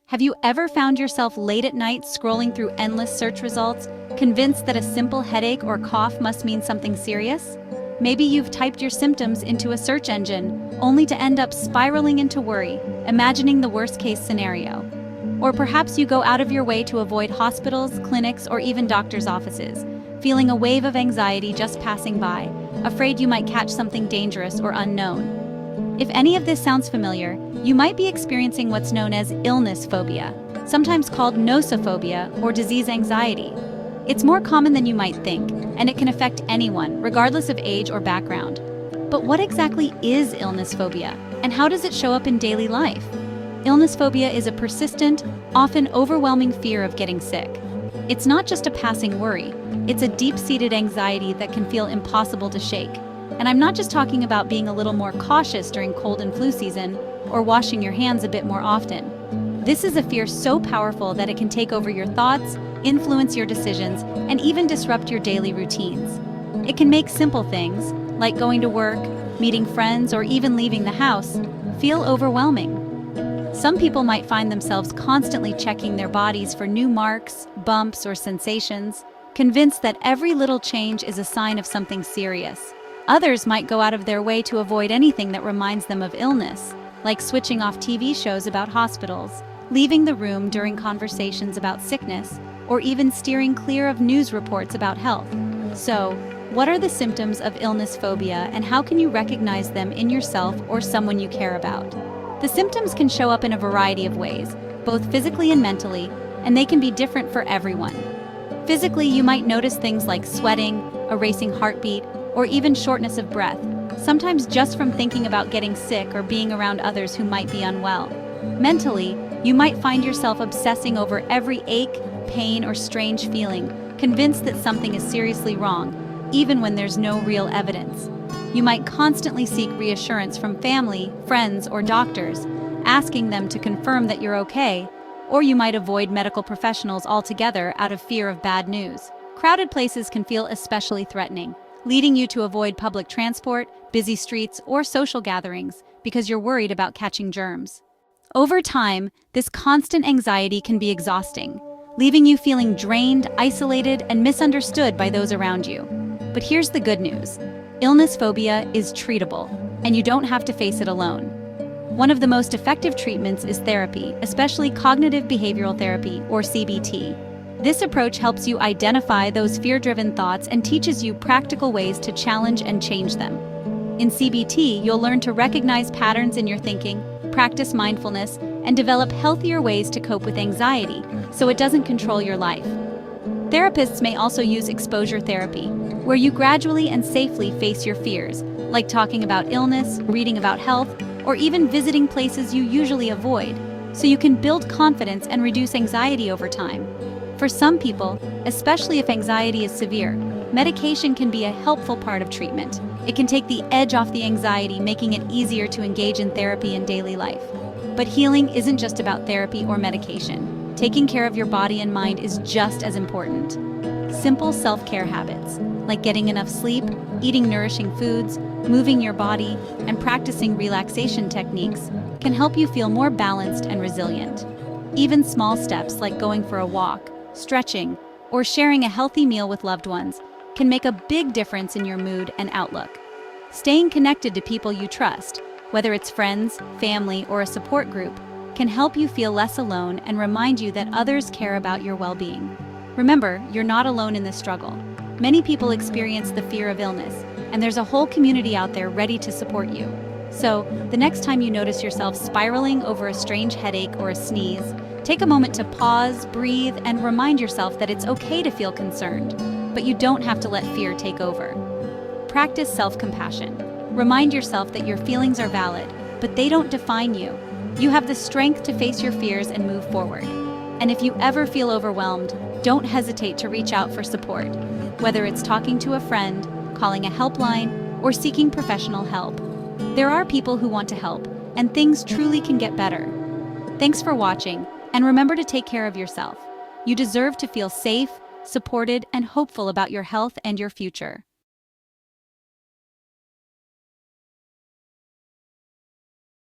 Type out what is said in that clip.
Have you ever found yourself late at night scrolling through endless search results, convinced that a simple headache or cough must mean something serious? Maybe you've typed your symptoms into a search engine, only to end up spiraling into worry, imagining the worst-case scenario. Or perhaps you go out of your way to avoid hospitals, clinics, or even doctors' offices, feeling a wave of anxiety just passing by, afraid you might catch something dangerous or unknown. If any of this sounds familiar, you might be experiencing what's known as illness phobia, sometimes called nosophobia or disease anxiety. It's more common than you might think, and it can affect anyone, regardless of age or background. But what exactly is illness phobia, and how does it show up in daily life? Illness phobia is a persistent, often overwhelming fear of getting sick. It's not just a passing worry, it's a deep-seated anxiety that can feel impossible to shake. And I'm not just talking about being a little more cautious during cold and flu season, or washing your hands a bit more often. This is a fear so powerful that it can take over your thoughts, influence your decisions, and even disrupt your daily routines. It can make simple things, like going to work, meeting friends, or even leaving the house, feel overwhelming. Some people might find themselves constantly checking their bodies for new marks, bumps, or sensations, convinced that every little change is a sign of something serious. Others might go out of their way to avoid anything that reminds them of illness, like switching off TV shows about hospitals, leaving the room during conversations about sickness, or even steering clear of news reports about health. So, what are the symptoms of illness phobia, and how can you recognize them in yourself or someone you care about? The symptoms can show up in a variety of ways, both physically and mentally, and they can be different for everyone. Physically, you might notice things like sweating, a racing heartbeat, or even shortness of breath, sometimes just from thinking about getting sick or being around others who might be unwell. Mentally, you might find yourself obsessing over every ache, pain, or strange feeling, convinced that something is seriously wrong, even when there's no real evidence. You might constantly seek reassurance from family, friends, or doctors, asking them to confirm that you're okay, or you might avoid medical professionals altogether out of fear of bad news. Crowded places can feel especially threatening, leading you to avoid public transport, busy streets, or social gatherings because you're worried about catching germs. Over time, this constant anxiety can be exhausting, leaving you feeling drained, isolated, and misunderstood by those around you. But here's the good news. Illness phobia is treatable, and you don't have to face it alone. One of the most effective treatments is therapy, especially cognitive behavioral therapy, or CBT. This approach helps you identify those fear-driven thoughts and teaches you practical ways to challenge and change them. In CBT, you'll learn to recognize patterns in your thinking, practice mindfulness, and develop healthier ways to cope with anxiety, so it doesn't control your life. Therapists may also use exposure therapy, where you gradually and safely face your fears, like talking about illness, reading about health, or even visiting places you usually avoid, so you can build confidence and reduce anxiety over time. For some people, especially if anxiety is severe, medication can be a helpful part of treatment. It can take the edge off the anxiety, making it easier to engage in therapy in daily life. But healing isn't just about therapy or medication. Taking care of your body and mind is just as important. Simple self-care habits, like getting enough sleep, eating nourishing foods, moving your body, and practicing relaxation techniques, can help you feel more balanced and resilient. Even small steps like going for a walk, stretching, or sharing a healthy meal with loved ones can make a big difference in your mood and outlook. Staying connected to people you trust, whether it's friends, family, or a support group, can help you feel less alone and remind you that others care about your well-being. Remember, you're not alone in this struggle. Many people experience the fear of illness, and there's a whole community out there ready to support you. So, the next time you notice yourself spiraling over a strange headache or a sneeze, take a moment to pause, breathe, and remind yourself that it's okay to feel concerned, but you don't have to let fear take over. Practice self-compassion. Remind yourself that your feelings are valid, but they don't define you. You have the strength to face your fears and move forward. And if you ever feel overwhelmed, don't hesitate to reach out for support, whether it's talking to a friend, calling a helpline, or seeking professional help. There are people who want to help, and things truly can get better. Thanks for watching, and remember to take care of yourself. You deserve to feel safe, supported, and hopeful about your health and your future.